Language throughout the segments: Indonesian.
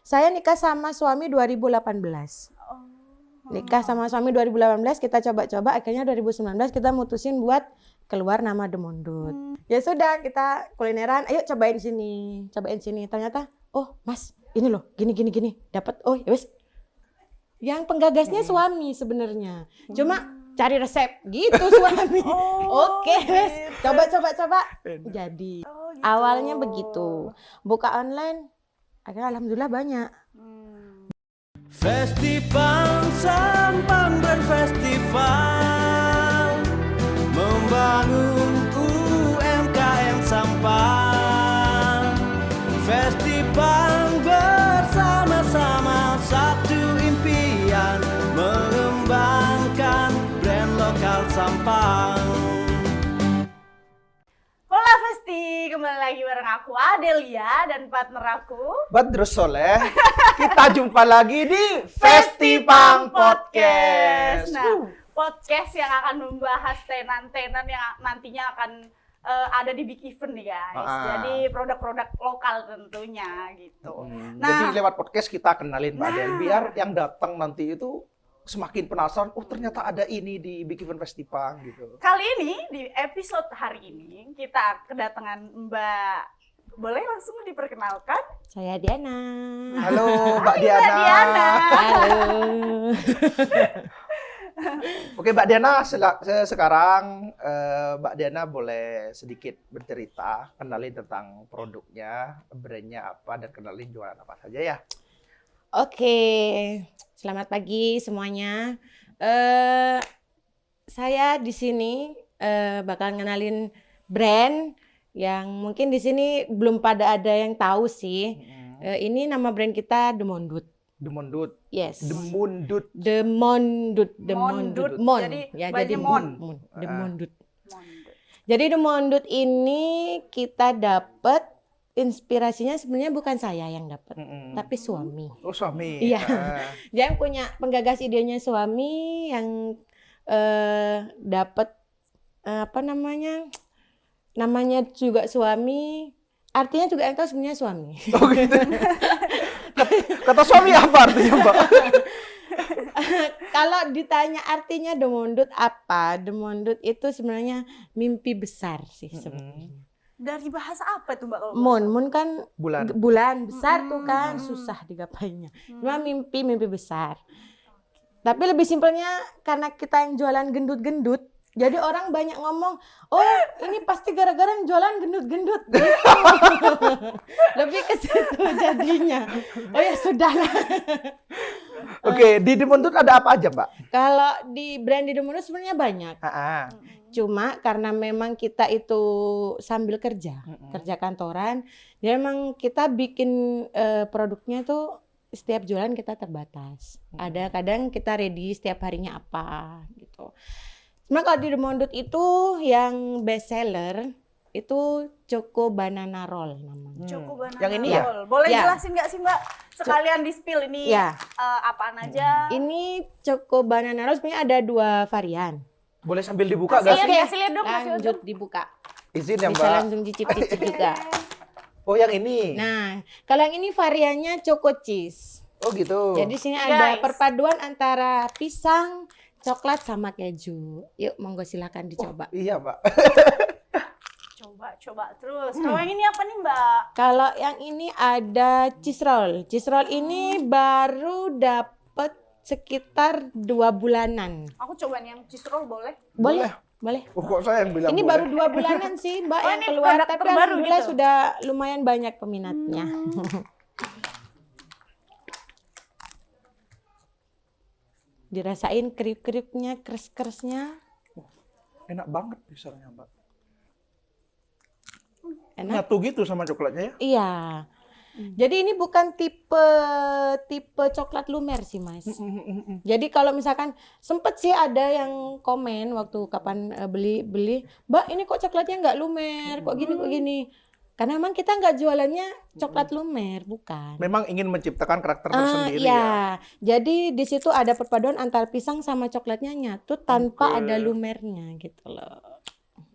Saya nikah sama suami 2018. Nikah sama suami 2018, kita coba-coba, akhirnya 2019 kita mutusin buat keluar nama The Mondut. Ya sudah, kita kulineran, ayo cobain sini. Ternyata, oh Mas, ini loh, gini. Dapat, oh ya wes. Yang penggagasnya suami sebenarnya. Cuma cari resep gitu suami. Oke, wes. Coba. Jadi, awalnya begitu. Buka online, akhirnya alhamdulillah banyak. Festival Sampang Festival membangun UMKM Sampang. Festival bersama-sama satu impian, mengembangkan brand lokal Sampang. Hola Festi, kembali lagi bareng aku Adelia dan partner aku Badrus Soleh. Kita jumpa lagi di Festipang Podcast. Nah, podcast yang akan membahas tenan-tenan yang nantinya akan ada di Big Event nih guys. Jadi produk-produk lokal tentunya gitu. Jadi lewat podcast kita kenalin Mbak Del, biar yang datang nanti itu semakin penasaran, oh ternyata ada ini di Big Event Festipang gitu. Kali ini, di episode hari ini, kita kedatangan Mbak, boleh langsung diperkenalkan? Saya Diana. Halo Mbak Hai, Diana. Mbak Diana. Halo. Oke Mbak Diana, sekarang Mbak Diana boleh sedikit bercerita, kenalin tentang produknya, brandnya apa, dan kenalin jualan apa saja ya. Oke, selamat pagi semuanya. Saya di sini bakal ngenalin brand yang mungkin di sini belum pada ada yang tahu sih. Ini nama brand kita The Mondut. The Mondut. Yes. The Mondut. The Mondut. The Mondut. Mondut. Mon. Jadi Ya, banyak jadi mon. The Mondut. Jadi The Mondut ini kita dapat inspirasinya sebenarnya bukan saya yang dapat, tapi suami. Oh suami. Iya. Dia yang punya penggagas idenya suami yang dapat apa namanya? Namanya juga suami, artinya juga yang tahu sebenarnya suami. Oh gitu. Kata suami apa artinya Mbak? Kalau ditanya artinya The Mondut apa? The Mondut itu sebenarnya mimpi besar sih sebenarnya. Dari bahasa apa tuh Mbak? Moon kan Bulan. besar tuh kan susah digapainya. Cuma mimpi besar. Tapi lebih simpelnya karena kita yang jualan gendut-gendut, jadi orang banyak ngomong, oh ini pasti gara-gara yang jualan gendut-gendut. Gitu. Lebih ke situ jadinya. Oh ya sudahlah. Oke, di The Mondut ada apa aja Mbak? Kalau di brand di The Mondut sebenarnya banyak. Cuma karena memang kita itu sambil kerja kantoran, jadi memang kita bikin produknya tuh setiap jualan kita terbatas. Ada kadang kita ready setiap harinya apa gitu. Cuma kalau di The Mondut itu yang best seller itu Choco Banana Roll namanya. Choco Banana Yang ini Roll. Boleh jelasin nggak sih Mbak? Sekalian di spill ini apaan aja? Ini Choco Banana Roll sebenarnya ada 2 varian. Boleh sambil dibuka gak sih? Kasih lihat dong, Lanjut dibuka. Izin ya Bisa Mbak. langsung cicip-cicip juga. Oh yang ini. Nah, kalau yang ini variannya Choco Cheese. Oh gitu. Jadi sini ada perpaduan antara pisang, coklat sama keju. Yuk, monggo silakan dicoba. Iya Mbak. Coba terus. Kalau yang ini apa nih Mbak? Kalau yang ini ada cheese roll. Cheese roll ini baru dapat sekitar 2 bulanan. Aku cobain yang cheese roll boleh? Boleh. Oh, kok saya yang bilang Ini boleh? baru 2 bulanan sih Mbak yang ini keluar. produk Tapi terbaru alhamdulillah gitu? sudah lumayan banyak peminatnya. Dirasain kriuk-kriuknya, keres-keresnya. Enak banget pisangnya Mbak. Enak. Nyatu gitu sama coklatnya ya? Iya. Jadi ini bukan tipe coklat lumer sih Mas. Jadi kalau misalkan sempet sih ada yang komen waktu kapan beli, Mbak ini kok coklatnya nggak lumer, kok gini. Karena memang kita nggak jualannya coklat lumer, bukan. Memang ingin menciptakan karakter tersendiri Iya. ya. Jadi di situ ada perpaduan antara pisang sama coklatnya nyatu tanpa ada lumernya gitu loh.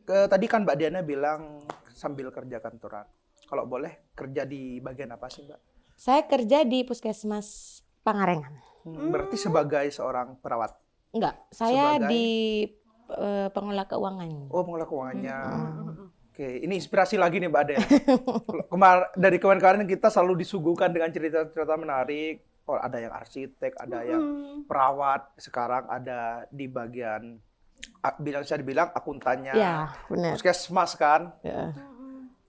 Tadi kan Mbak Diana bilang sambil kerja kantoran. Kalau boleh kerja di bagian apa sih Mbak? Saya kerja di Puskesmas Pangarengan. Berarti sebagai seorang perawat. Enggak, saya Sebagai- di pengelola keuangan. Oh, pengelola keuangannya. Oke, ini inspirasi lagi nih Mbak Den. Dari kemarin-kemarin kita selalu disuguhkan dengan cerita-cerita menarik. Oh, ada yang arsitek, ada yang perawat. Sekarang ada di bagian bisa dibilang akuntannya. Ya, benar. Puskesmas kan. Ya.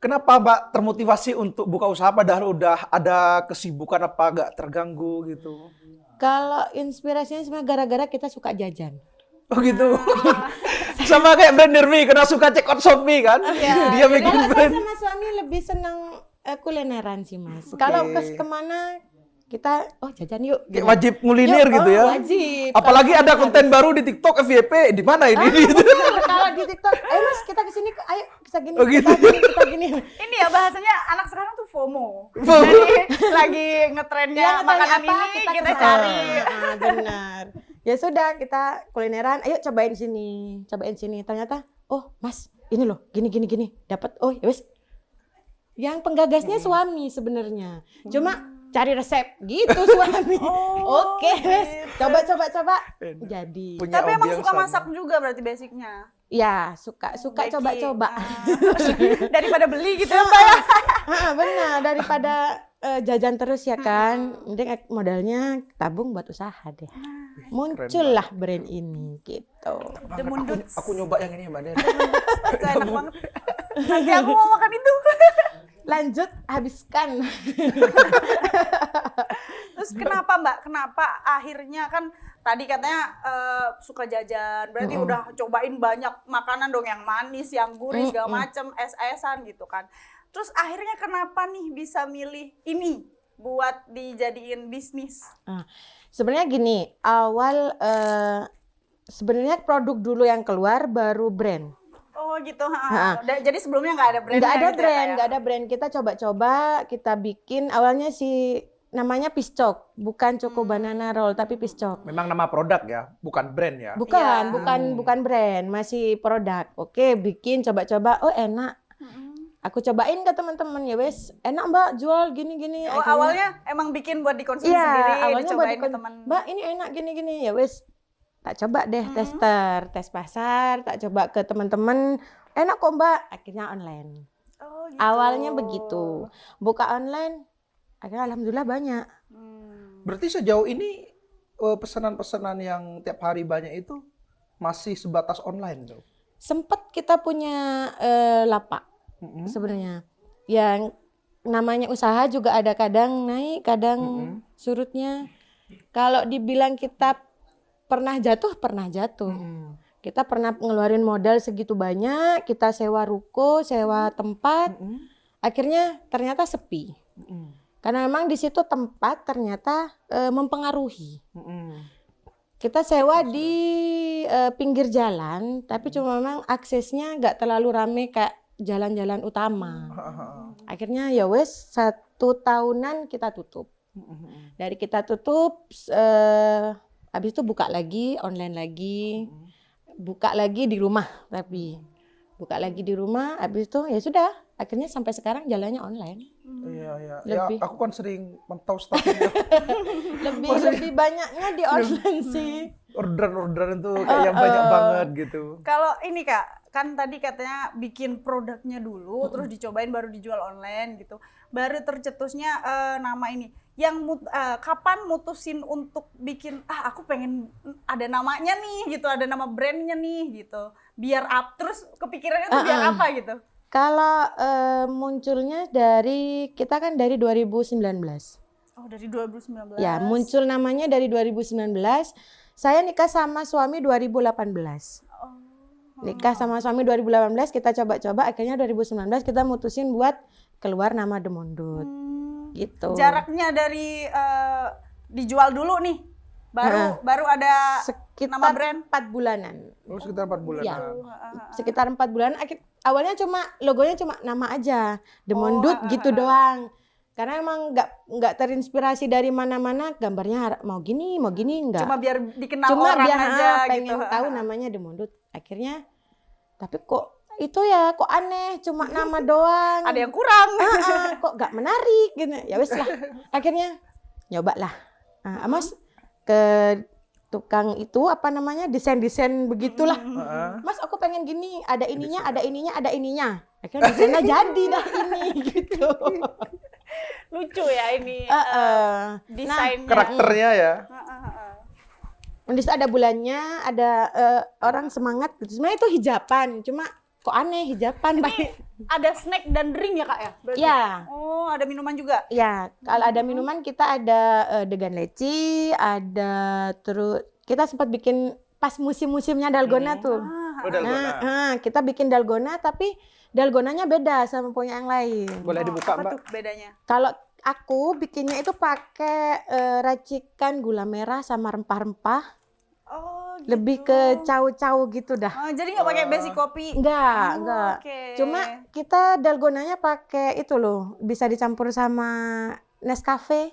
Kenapa Mbak termotivasi untuk buka usaha padahal udah ada kesibukan apa nggak terganggu gitu? Kalau inspirasinya sebenarnya gara-gara kita suka jajan. Oh gitu. Sama kayak brand Nirmi karena suka check out Shopee kan. Dia bikin Kalau saya brand. sama suami lebih senang kulineran sih Mas. Oke. Kalau kemana kita jajan yuk. Kayak wajib ngulinir gitu ya. Wajib. Apalagi Kalau ada harus. konten baru di TikTok FYP di mana ini? Kalau di TikTok, ayo Mas kita kesini, ayo kita gini, Oh, gitu. kita gini. Ini ya bahasanya anak sekarang tuh FOMO. FOMO. Jadi lagi ngetrennya Yang makanan apa, ini kita kesana. cari. Benar. Ya sudah kita kulineran, ayo cobain sini. Ternyata, oh Mas, ini loh, gini. Dapat, oh ya wes. Yang penggagasnya suami sebenarnya. Cuma cari resep gitu suami. Oke, wes. Coba. Jadi. Punya Tapi emang hobi yang suka sama. masak juga berarti basicnya. Ya, suka Baking. coba-coba. Daripada beli gitu ya Mbak ya. Benar, daripada jajan terus ya kan. Mending modalnya tabung buat usaha deh. Muncullah brand ini gitu. The Mundut. Aku nyoba yang ini Mbak Den. Itu enak banget. Nanti aku mau makan itu. Lanjut, habiskan. Terus kenapa Mbak? Kenapa akhirnya kan tadi katanya suka jajan, berarti udah cobain banyak makanan dong yang manis, yang gurih segala macem, es-esan gitu kan. Terus akhirnya kenapa nih bisa milih ini buat dijadiin bisnis? Sebenarnya gini, awal sebenarnya produk dulu yang keluar baru brand. Oh gitu. Jadi sebelumnya nggak ada brand. Nggak ada brand. Kita coba-coba, kita bikin. Awalnya namanya Piscok, bukan Choco Banana Roll, tapi Piscok. Memang nama produk ya, bukan brand ya. Bukan brand, masih produk. Oke, bikin coba-coba. Oh enak. Aku cobain ke teman-teman, ya wes enak Mbak, jual gini-gini. Oh Akhirnya- awalnya emang bikin buat dikonsumsi Iya, sendiri, awalnya buat dicobain ke teman. Mbak ini enak gini-gini, ya wes tak coba deh tes pasar, tak coba ke teman-teman, enak kok Mbak, akhirnya online. Oh, gitu. Awalnya begitu, buka online, akhirnya alhamdulillah banyak. Berarti sejauh ini pesanan-pesanan yang tiap hari banyak itu masih sebatas online tuh. Sempet kita punya lapak sebenarnya, yang namanya usaha juga ada kadang naik, kadang surutnya. Kalau dibilang kita pernah jatuh. Kita pernah ngeluarin modal segitu banyak, kita sewa ruko, sewa tempat, akhirnya ternyata sepi. Karena memang di situ tempat ternyata mempengaruhi. Kita sewa di pinggir jalan, tapi cuma memang aksesnya nggak terlalu rame kayak jalan-jalan utama. Akhirnya ya wes 1 tahunan kita tutup. Dari kita tutup, habis itu buka lagi, online lagi, buka lagi di rumah habis itu ya sudah, akhirnya sampai sekarang jalannya online. Iya. Ya, Lebih. aku kan sering mantau statusnya. Lebih banyaknya di online sih. Orderan itu kayak yang banyak banget gitu. Kalau ini Kak, kan tadi katanya bikin produknya dulu, terus dicobain baru dijual online gitu. Baru tercetusnya nama ini. Kapan mutusin untuk bikin, aku pengen ada namanya nih gitu, ada nama brandnya nih gitu. Biar terus kepikirannya tuh biar apa gitu? Kalau munculnya kita kan dari 2019. Oh dari 2019. Ya, muncul namanya dari 2019. Saya nikah sama suami 2018. Nikah sama suami 2018, kita coba-coba, akhirnya 2019 kita mutusin buat keluar nama The Mundut. Gitu. Jaraknya dari dijual dulu nih, baru ada sekitar nama brand. 4 bulanan. Oh, sekitar 4 bulan. Ya. Sekitar 4 bulan. Awalnya logonya cuma nama aja, The Mundut gitu doang. Karena emang nggak terinspirasi dari mana-mana, gambarnya mau gini enggak. Cuma biar dikenal Cuma orang biar aja pengen gitu. tahu namanya The Mundut. Akhirnya tapi kok itu ya kok aneh, cuma nama doang. Ada yang kurang. Kok gak menarik gitu. Ya wes lah. Akhirnya nyoba lah. Mas ke tukang itu apa namanya desain-desain begitulah. Mas aku pengen gini, ada ininya, ada ininya, ada ininya. Akhirnya desainnya jadi dah ini gitu. Lucu ya ini desainnya. Karakternya ya. Di situ ada bulannya, ada orang semangat gitu. Sebenarnya itu hijaban, cuma kok aneh hijaban. Ada snack dan drink ya Kak ya? Berarti? Ya. Oh, ada minuman juga? Ya, kalau ada minuman kita ada degan leci, ada terus kita sempat bikin pas musim-musimnya dalgona tuh. Oh, dalgona. Nah, kita bikin dalgona tapi dalgonanya beda sama punya yang lain. Boleh dibuka, Apa Mbak? tuh bedanya? Kalau aku bikinnya itu pakai racikan gula merah sama rempah-rempah. Oh, gitu. Lebih ke cau-cau gitu dah. Oh, jadi nggak pakai basic kopi? Enggak. Oke. Cuma kita dalgonanya pakai itu loh, bisa dicampur sama Nescafe.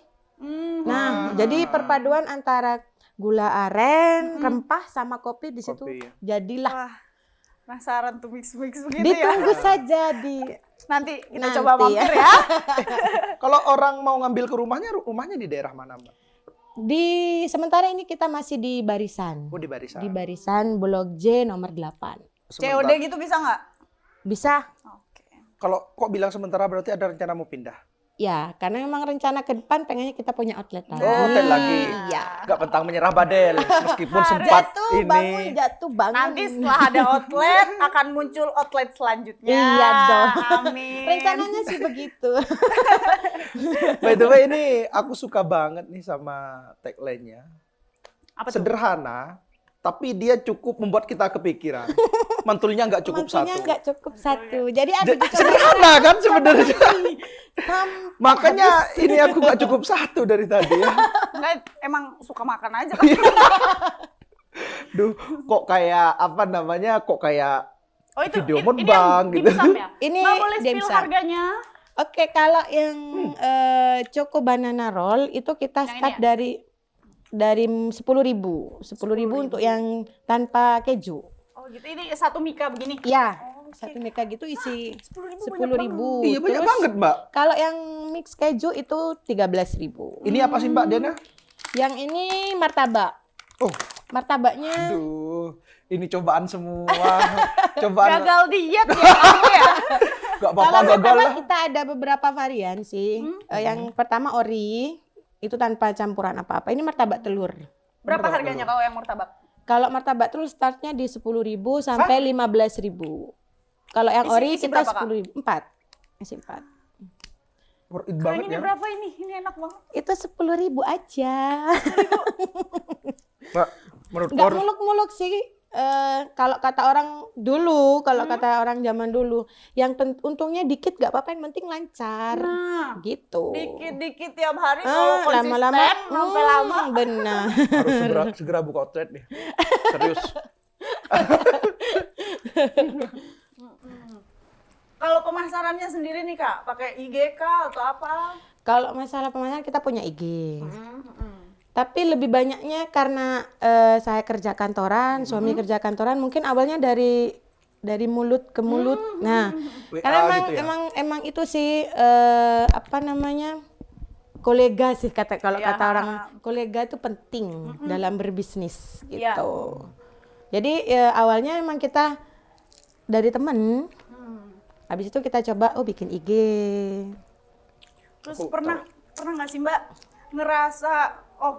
Nah, jadi perpaduan antara gula aren, rempah sama kopi di situ Kopi. jadilah. Wah, penasaran tuh mix-mix begitu Ditunggu ya. saja Nanti kita Nanti coba mampir ya. Kalau orang mau ngambil ke rumahnya di daerah mana, Mbak? Di sementara ini kita masih di Barisan. Oh, di Barisan. Di Barisan Blok J nomor 8. COD gitu bisa nggak? Bisa. Oke. Kalau kok bilang sementara berarti ada rencana mau pindah? Ya, karena memang rencana ke depan pengennya kita punya outlet lagi. Oh, hotel lagi. Iya. Nggak pantang menyerah Badel, meskipun sempat ini. Jatuh bangun. Nanti setelah ada outlet akan muncul outlet selanjutnya. Iya dong. Amin. Rencananya sih begitu. By the way, ini aku suka banget nih sama tagline-nya. Apa tuh? Sederhana, tapi dia cukup membuat kita kepikiran. Mantulnya nggak cukup Mantunya satu. nggak cukup satu. Jadi ada Sederhana kan sebenarnya. Sam- Makanya ini aku nggak cukup satu dari tadi ya. Enggak, emang suka makan aja. Duh, kok kayak apa namanya? Kok kayak Oh itu video ini mukbang yang gitu. dimsum ya? Ini Nggak boleh spill dimsum. harganya. Oke, kalau yang Choco Banana Roll itu kita Yang ini start ya? dari 10.000. 10.000 untuk yang tanpa keju. Oh gitu, ini satu mika begini. Ya, Oke. satu mika gitu isi 10.000 10.000. Iya banyak Terus banget, Mbak. kalau yang mix keju itu 13.000. Ini apa sih, Mbak Diana? Yang ini martabak. Oh, Martabaknya aduh, ini cobaan semua. Cobaan. Gagal diet ya kamu ya. Gak kalau apa-apa gagal martabak lah. kita ada beberapa varian sih. Yang pertama ori, itu tanpa campuran apa-apa. Ini martabak telur. Berapa harganya kalau yang martabak? Kalau martabak telur startnya di 10.000 sampai 15.000. Kalau yang ori isi kita berapa, Kak? 10.000. 4. Isi 4. Worth it Yang banget ini ya. berapa ini? Ini enak banget. Itu 10.000 aja. Mbak, menurut Nggak Kor, muluk-muluk sih. Kalau kata orang dulu, kalau kata orang zaman dulu, yang untungnya dikit gak apa-apa, yang penting lancar. Nah, Gitu. dikit-dikit tiap hari kalau konsisten lama-lama sampai lama. benar. harus segera buka outlet nih. Serius. Kalau pemasarannya sendiri nih Kak, pakai IG kah atau apa? Kalau masalah pemasaran kita punya IG. Tapi lebih banyaknya karena saya kerja kantoran, suami kerja kantoran, mungkin awalnya dari mulut ke mulut. Nah, WA karena gitu ya? emang itu sih apa namanya? Kolega sih kalau Ya. kata orang, kolega itu penting dalam berbisnis gitu. Ya. Jadi awalnya emang kita dari temen. Habis itu kita coba bikin IG. Terus pernah nggak sih Mbak ngerasa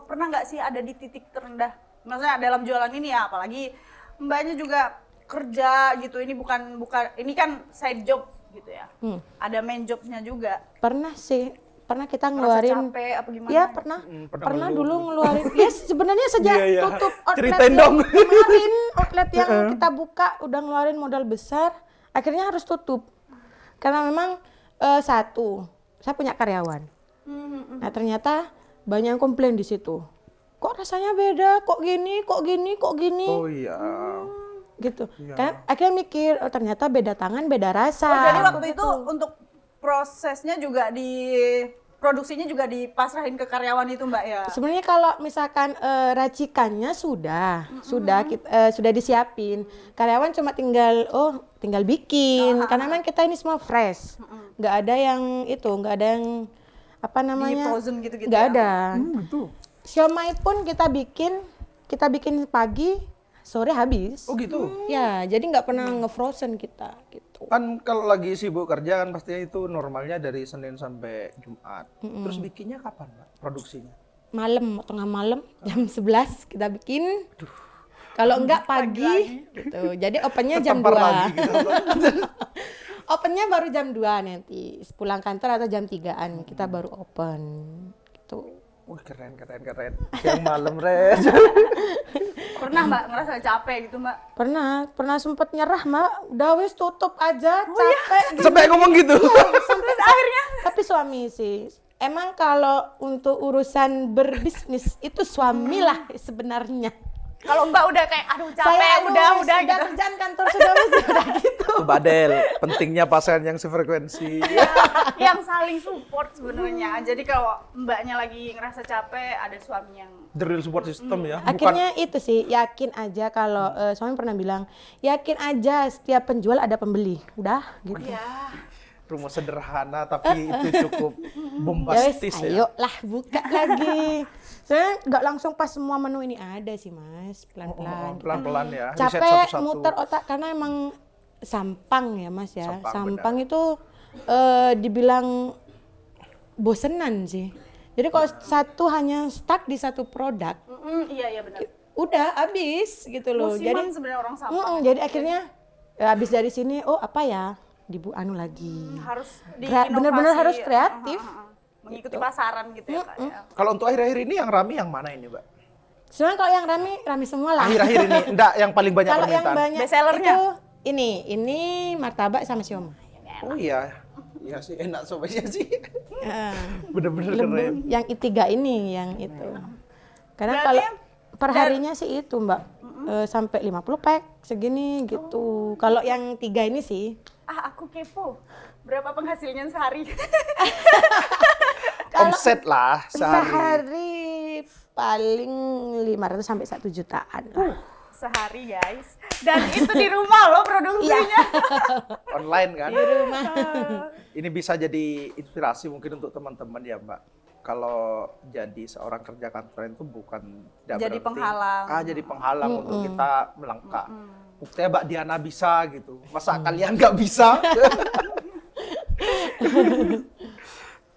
pernah nggak sih ada di titik terendah? Maksudnya dalam jualan ini ya, apalagi Mbaknya juga kerja gitu. Ini bukan ini kan side job gitu ya. Ada main jobnya juga. Pernah sih, pernah kita Ngerasa ngeluarin. capek apa gimana? Ya pernah, pernah dulu ngeluarin. Yes, sebenarnya sejak Iya, iya. tutup outlet Ceritain yang dong. kemarin, outlet yang kita buka udah ngeluarin modal besar, akhirnya harus tutup. Karena memang satu, saya punya karyawan. Nah ternyata banyak yang komplain di situ. Kok rasanya beda? Kok gini? Kok gini? Kok gini? Oh iya. Gitu. Iya. Kan akhirnya mikir, ternyata beda tangan, beda rasa. Oh, jadi waktu itu untuk prosesnya juga produksinya juga dipasrahin ke karyawan itu Mbak ya? Sebenarnya kalau misalkan racikannya sudah disiapin. Karyawan cuma tinggal bikin. Karena memang kita ini semua fresh. Nggak ada yang nggak ada yang apa namanya? Di frozen gitu-gitu Nggak ya? ada. Betul. Siomay pun kita bikin pagi, sore habis. Oh gitu. Ya, jadi nggak pernah ngefrozen kita gitu. Kan kalau lagi sibuk kerja kan pastinya itu normalnya dari Senin sampai Jumat. Terus bikinnya kapan, Mbak? Produksinya? Malam, tengah malam jam 11 kita bikin. Kalau enggak pagi gitu. Jadi opennya jam 2. Tertampar lagi gitu, Mbak. Opennya baru jam 2 nanti. Pulang kantor atau jam 3-an kita baru open gitu. Wih, keren. Yang malam, Ren. Pernah Mbak ngerasa capek gitu Mbak? Pernah sempet nyerah, Mbak. Udah wis tutup aja, capek gitu. Sampai ngomong gitu. Terus akhirnya Tapi suami sih. Emang kalau untuk urusan berbisnis itu suamilah sebenarnya. kalau Mbak udah kayak aduh capek udah gitu. Kerjaan kantor sudah gitu. Tuh, Badel, pentingnya pasangan yang sefrekuensi. Yang saling support sebenarnya. Jadi kalau Mbaknya lagi ngerasa capek, ada suami yang The real support system ya. Akhirnya itu sih, yakin aja kalau suami pernah bilang, yakin aja setiap penjual ada pembeli. Udah gitu. ya Rumah sederhana tapi itu cukup Wes, bombastis ya. ayo lah buka lagi. Sebenarnya nggak langsung pas semua menu ini ada sih Mas, pelan-pelan. Pelan-pelan ya. Riset Capek satu-satu. muter otak karena emang sampang ya Mas ya. Sampang, Sampang itu dibilang bosenan sih. Jadi kalau satu hanya stuck di satu produk, iya benar. udah habis gitu loh. Musiman sebenarnya orang sama. Jadi akhirnya habis dari sini, apa ya, lagi. Harus Bener-bener harus kreatif. Mengikuti pasaran gitu ya Kak ya. Kalau untuk akhir-akhir ini yang rame yang mana ini, Mbak? Sebenarnya kalau yang rame semua lah. Akhir-akhir ini, enggak yang paling banyak Kalau yang permintaan. banyak Bestsellernya? itu ini martabak sama siomay. Oh iya. Iya sih, enak sobatnya sih. Heeh. Bener-bener keren. Yang ketiga ini yang itu. Karena Berarti kalau perharinya sih itu Mbak, sampai 50 pack segini gitu. Kalau yang 3 ini sih Aku kepo. Berapa penghasilannya sehari? Omset lah sehari. sehari paling 500 sampai 1 jutaan lah. Sehari guys. Dan itu di rumah loh produksinya. Online kan. Di rumah. Ini bisa jadi inspirasi mungkin untuk teman-teman ya, Mbak. Kalau jadi seorang kerja kantoran itu bukan tidak Jadi berarti penghalang. jadi penghalang untuk kita melangkah. Buktinya Mbak Diana bisa gitu. Masa kalian nggak bisa?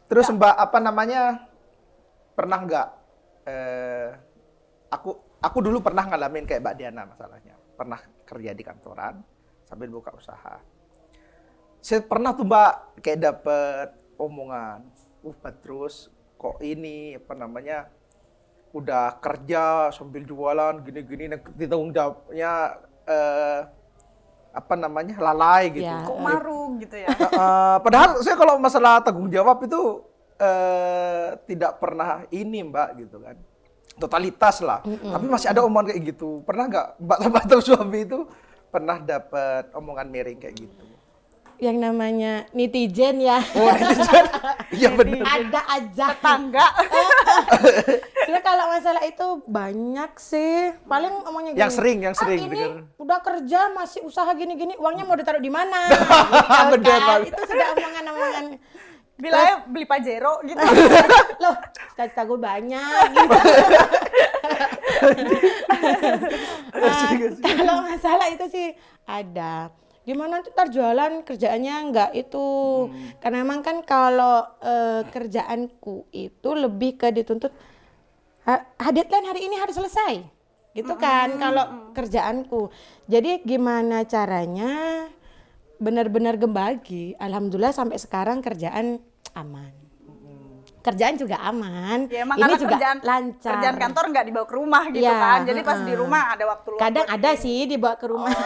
Terus Mbak pernah nggak? Aku dulu pernah ngalamin kayak Mbak Diana masalahnya. Pernah kerja di kantoran sambil buka usaha. Saya pernah tuh Mbak kayak dapet omongan, terus kok ini udah kerja sambil jualan gini-gini, nanti tanggung jawabnya lalai gitu. Ya. Kok marung gitu ya. Padahal saya kalau masalah tanggung jawab itu tidak pernah ini Mbak gitu kan. Totalitas lah. Tapi masih ada omongan kayak gitu. Pernah nggak Mbak atau suami itu pernah dapat omongan miring kayak gitu? Yang namanya netizen ya. Oh, netizen. Iya benar. Ada aja. Tetangga. Sebenarnya kalau masalah itu banyak sih. Paling omongnya gini. Yang sering ini dengar. udah kerja masih usaha gini-gini, uangnya mau ditaruh di mana? Bener banget. Itu sudah omongan-omongan. Bilangnya beli Pajero gitu. Loh, cita-cita gue banyak gitu. Kalau masalah itu sih ada. Gimana tuh ntar jualan kerjaannya enggak itu. Karena emang kan kalau kerjaanku itu lebih ke dituntut deadline hari ini harus selesai. Gitu kan kalau kerjaanku. Jadi gimana caranya benar-benar gembagi. Alhamdulillah sampai sekarang kerjaan aman. Kerjaan juga aman. Ya emang ini karena juga kerjaan, lancar. Kerjaan kantor nggak dibawa ke rumah gitu Ya, kan. Jadi pas di rumah ada waktu luang. kadang buat ada ini. sih dibawa ke rumah.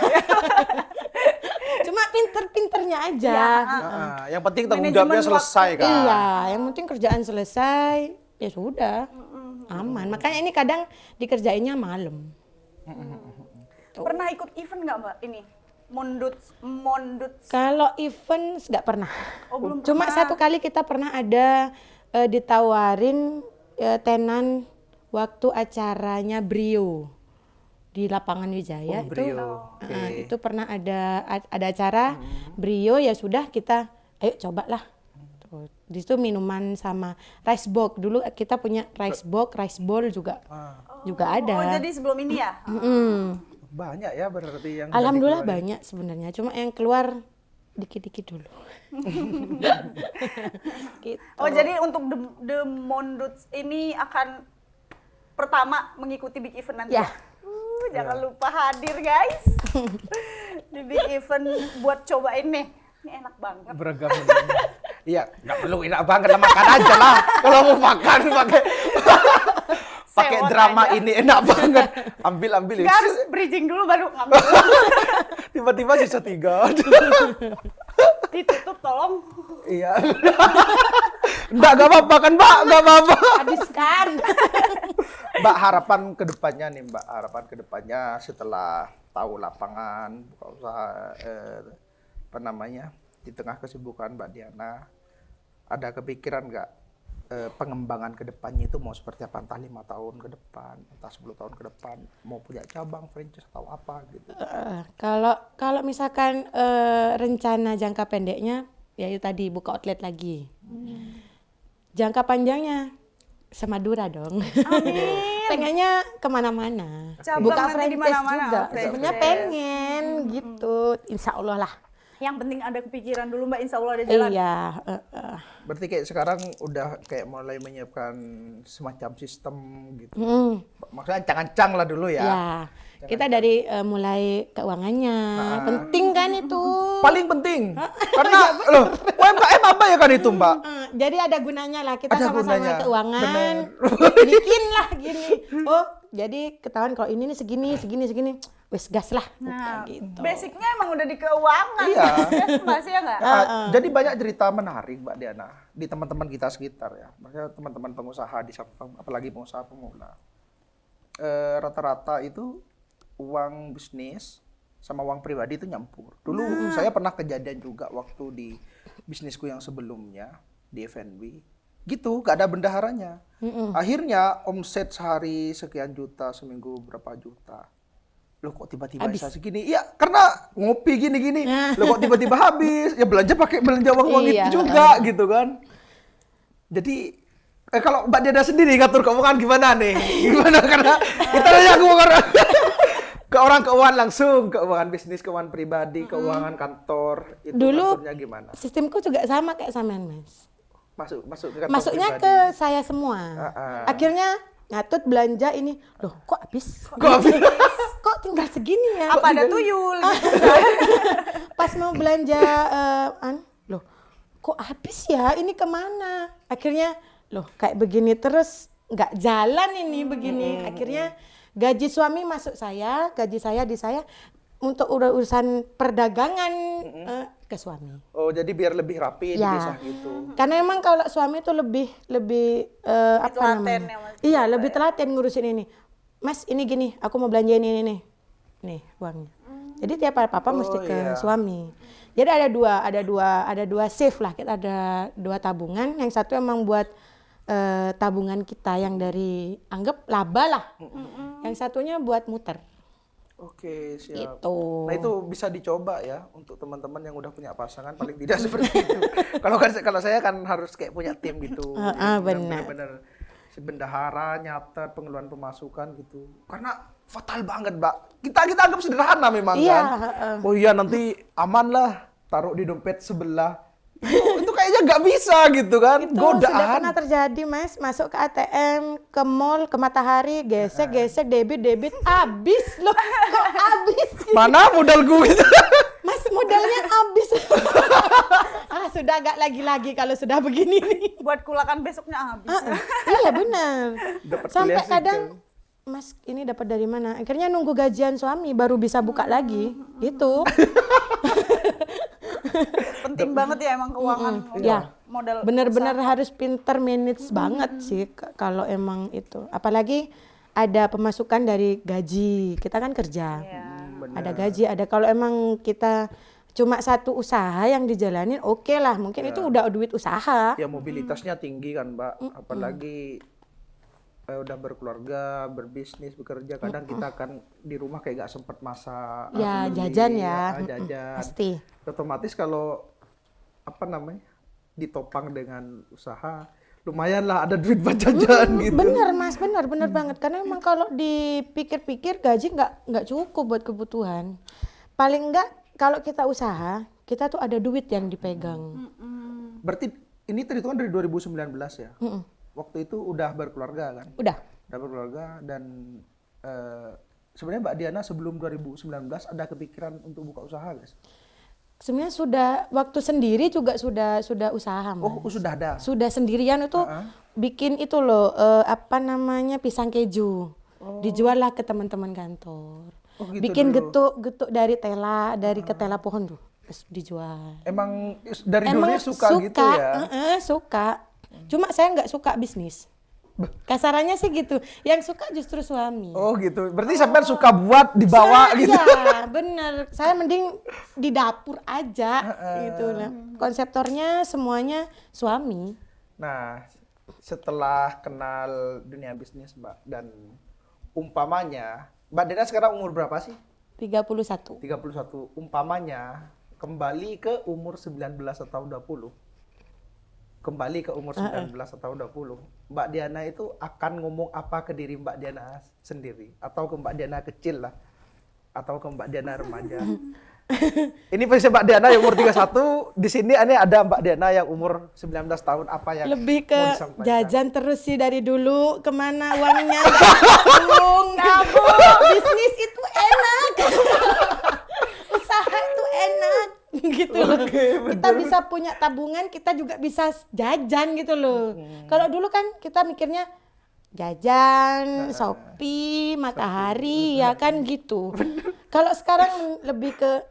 Cuma pinter-pinternya aja. Ya, Yang penting tanggung Manajemen jawabnya selesai kan. Iya, yang penting kerjaan selesai, ya sudah. Aman. Makanya ini kadang dikerjainnya malam. Pernah ikut event nggak Mbak ini? Mondut. Kalau event nggak pernah. Oh, belum Cuma pernah. satu kali kita pernah ada ditawarin tenan waktu acaranya Brio di Lapangan Wijaya. Oh, Brio. Itu pernah ada acara Brio, ya sudah kita ayo cobalah. Tuh, di situ minuman sama rice box. Dulu kita punya rice box, rice bowl juga ada. Oh, jadi sebelum ini ya? Banyak ya berarti yang Alhamdulillah dikeluarin. banyak sebenarnya. Cuma yang keluar dikit-dikit dulu. Gitu. Oh, jadi untuk The Monduts ini akan pertama mengikuti big event nanti Ya. Jangan lupa hadir guys di big event buat cobain nih. Ini enak banget. Beragam. Iya, nggak perlu enak banget lah, makan aja lah. Kalau mau makan pakai Sewot drama aja. ini enak banget. Ambil Nggak harus bridging dulu baru ngambil. Tiba-tiba sisa 3. Ditutup tolong. Iya. Nggak apa-apa kan, Mbak? Nggak apa-apa. Habiskan. Mbak, harapan kedepannya nih, Mbak. Harapan kedepannya setelah tahu lapangan, buka usaha, apa namanya, di tengah kesibukan Mbak Diana, ada kepikiran nggak pengembangan kedepannya itu mau seperti apa? Entah 5 tahun ke depan, entah 10 tahun ke depan, mau punya cabang, franchise atau apa gitu. Kalau misalkan rencana jangka pendeknya, ya itu tadi buka outlet lagi. Jangka panjangnya Semadura dong. Amin. Pengennya kemana-mana. Cabang Buka nanti di franchise mana-mana, juga. franchise. Sebenarnya pengen gitu. Insya Allah lah. Yang penting ada kepikiran dulu Mbak, insya Allah ada jalan. Iya. Berarti kayak sekarang udah kayak mulai menyiapkan semacam sistem gitu. Maksudnya ancang-ancang lah dulu ya. Ya. Kita dari mulai keuangannya. Penting kan itu. Paling penting. Karena loh, UMKM apa ya kan itu, Mbak? Jadi ada gunanya lah, kita Ada sama-sama gunanya. keuangan, Bener. bikin lah gini. Oh, jadi ketahuan kalau ini nih segini, wes gas lah. Nah, Gitu. basicnya emang udah di keuangan. Iya. Masih ya nggak? Jadi banyak cerita menarik, Mbak Diana, di teman-teman kita sekitar ya. Maksudnya teman-teman pengusaha di Sampang, apalagi pengusaha pemula. Rata-rata itu uang bisnis sama uang pribadi itu nyampur. Dulu saya pernah kejadian juga waktu di bisnisku yang sebelumnya di F&B. Gitu, gak ada bendaharanya. Akhirnya omset sehari sekian juta, seminggu berapa juta. Loh kok tiba-tiba bisa segini? Iya, karena ngopi gini-gini. Loh kok tiba-tiba habis? Ya pakai belanja uang-uang Iya, itu juga gitu kan. Jadi kalau Mbak Diana sendiri ngatur keuangan gimana nih? Gimana, karena kita nanya ke orang keuangan langsung, keuangan bisnis, keuangan pribadi, keuangan kantor, itu Dulu ngaturnya gimana? sistemku juga sama kayak sampean, Mas. Masuk ke kantor Masuknya pribadi. ke saya semua. Akhirnya ngatut belanja ini, loh kok habis? Kok habis? Kok tinggal segini ya? Apa ada tuyul? Pas mau belanja, loh kok habis ya? Ini kemana? Akhirnya, loh kayak begini terus nggak jalan ini begini. Akhirnya gaji suami masuk saya, gaji saya di saya. Untuk urusan perdagangan ke suami. Oh, jadi biar lebih rapi Ya. dipisah gitu. Karena emang kalau suami itu lebih apa telaten namanya? ya, Mas. Iya, lebih telaten ngurusin ini. Mas, ini gini, aku mau belanja ini nih. Nih, uangnya. Jadi tiap apa-apa mesti ke iya. suami. Jadi ada dua safe lah. Kita ada 2 tabungan. Yang satu emang buat tabungan kita yang dari anggap laba lah. Yang satunya buat muter. Oke, siap. Gitu. Nah, itu bisa dicoba ya untuk teman-teman yang udah punya pasangan, paling tidak seperti itu. Kalau saya kan harus kayak punya tim gitu. Benar. Benar-benar bendahara, nyatet, pengeluaran pemasukan gitu. Karena fatal banget, Mbak. Kita anggap sederhana memang Iya, kan. Oh iya, nanti aman lah, taruh di dompet sebelah. Itu kayaknya nggak bisa gitu kan. Itu sudah Godaan. pernah terjadi, Mas. Masuk ke ATM, ke mall, ke Matahari, gesek, debit, habis loh. Kok habis? Mana modal gue gitu. Mas, modalnya habis. Sudah agak lagi-lagi kalau sudah begini nih. Buat kulakan besoknya habis. Iya benar. Dapat Sampai kuliah sih, kadang, Mas ini dapat dari mana? Akhirnya nunggu gajian suami baru bisa buka lagi. Gitu. Penting banget ya emang keuangan. Ya. Modal Benar-benar harus pinter manage banget sih kalau emang itu. Apalagi ada pemasukan dari gaji. Kita kan kerja. Iya. Ada gaji, ada kalau emang kita cuma satu usaha yang dijalanin, oke lah, mungkin itu udah duit usaha. Ya mobilitasnya tinggi kan Mbak, apalagi udah berkeluarga, berbisnis, bekerja, kadang kita kan di rumah kayak gak sempet masak, Ya, beli, jajan ya. jajan. Pasti. Otomatis kalau ditopang dengan usaha, lumayan lah ada duit buat jajan gitu. Bener Mas, bener banget. Karena emang kalau dipikir-pikir gaji nggak cukup buat kebutuhan. Paling enggak kalau kita usaha, kita tuh ada duit yang dipegang. Berarti ini terhitungan dari 2019 ya? Waktu itu udah berkeluarga kan? Udah. Udah berkeluarga dan sebenarnya Mbak Diana sebelum 2019 ada kepikiran untuk buka usaha guys? Sebenarnya sudah waktu sendiri juga sudah usaha Mas. Oh sudah ada? Sudah sendirian itu bikin itu loh pisang keju. Dijual lah ke teman-teman kantor. Oh, gitu bikin dulu. getuk dari ketela pohon tuh terus dijual. Emang dari dulu suka gitu ya? Suka. Cuma saya nggak suka bisnis. Kasarannya sih gitu. Yang suka justru suami. Oh gitu. Berarti sampai suka buat dibawa gitu. Iya, bener. Saya mending di dapur aja gitu lah. Konseptornya semuanya suami. Nah, setelah kenal dunia bisnis Mbak dan umpamanya, Mbak Diana sekarang umur berapa sih? 31. 31. Umpamanya kembali ke umur 19 atau 20. Kembali ke umur 19 atau 20. Mbak Diana itu akan ngomong apa ke diri Mbak Diana sendiri? Atau ke Mbak Diana kecil lah? Atau ke Mbak Diana remaja? Ini versi Mbak Diana yang umur 31. Di sini ada Mbak Diana yang umur 19 tahun. Apa yang Lebih ke mau disampaikan? jajan terus sih dari dulu. Kemana uangnya? Nabung. Bisnis itu enak. Usaha itu enak. Gitu loh. Kita bisa punya tabungan, kita juga bisa jajan gitu loh. Kalau dulu kan kita mikirnya jajan, Shopee, Matahari, ya kan gitu. Kalau sekarang lebih ke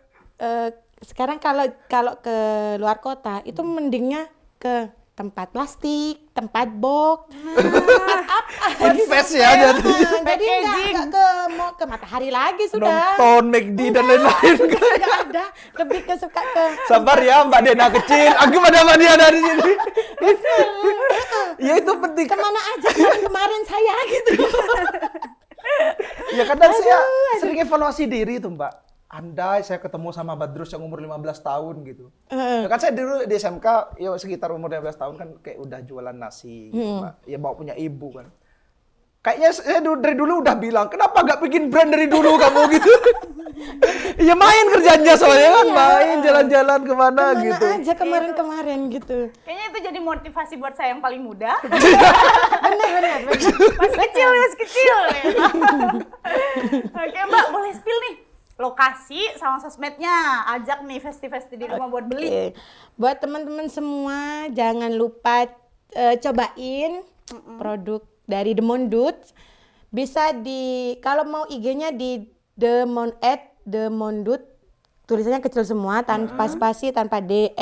sekarang kalau ke luar kota itu mendingnya ke tempat plastik, tempat box, tempat apa? Invest ya jadinya. Jadi nggak ke Matahari lagi sudah. Nonton McD dan lain-lain. Nggak ada, lebih ke suka ke Sabar ya Mbak Diana kecil. Aku pada Mbak Diana di sini. Ya itu penting. kemana aja kemarin saya gitu. Ya kadang saya sering evaluasi diri tuh Mbak. Andai saya ketemu sama Badrus yang umur 15 tahun gitu. Ya kan saya dulu di SMK ya sekitar umur 15 tahun kan kayak udah jualan nasi gitu, Mbak. Ya bawa punya ibu kan. Kayaknya saya dari dulu udah bilang, kenapa gak bikin brand dari dulu kamu gitu. Ya main kerjanya soalnya kan, main jalan-jalan kemana gitu. Aja kemarin-kemarin gitu. Kayaknya itu jadi motivasi buat saya yang paling muda. Benar. Masih kecil. Oke Mbak, boleh spill nih lokasi sama sosmednya. Ajak nih festi-festi di rumah buat beli. Oke. Buat teman-teman semua jangan lupa cobain produk dari The Mondut. Bisa kalau mau IG-nya di The Mondut, tulisannya kecil semua tanpa spasi, tanpa DMOONDUTS,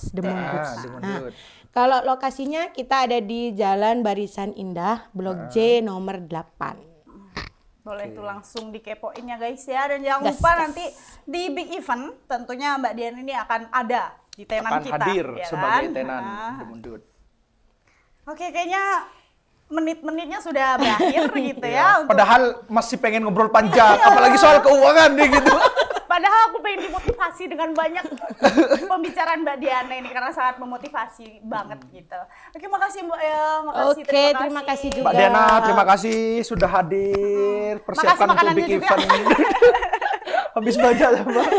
The Mondut. Nah, kalau lokasinya kita ada di Jalan Barisan Indah, Blok J nomor 8. Boleh tuh langsung dikepoin ya guys ya. Dan jangan lupa nanti di Big Event tentunya Mbak Dian ini akan ada di tenan kita. Akan hadir ya sebagai kan? tenan The Mondut. Oke, kayaknya menit-menitnya sudah berakhir gitu ya. Padahal masih pengen ngobrol panjang, apalagi soal keuangan nih gitu. Padahal aku pengen dimotivasi dengan banyak pembicaraan Mbak Diana ini karena sangat memotivasi banget gitu. Oke, makasih Mbak ya, makasih. Oke, terima kasih juga. Mbak Diana, terima kasih sudah hadir. Persiapkan untuk Big Event. Habis baca lah Mbak.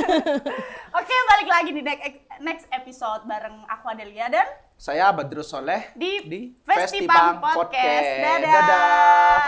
Oke, balik lagi di next episode bareng aku Adelia dan saya Badrus Soleh di Festipang Podcast. Dadah.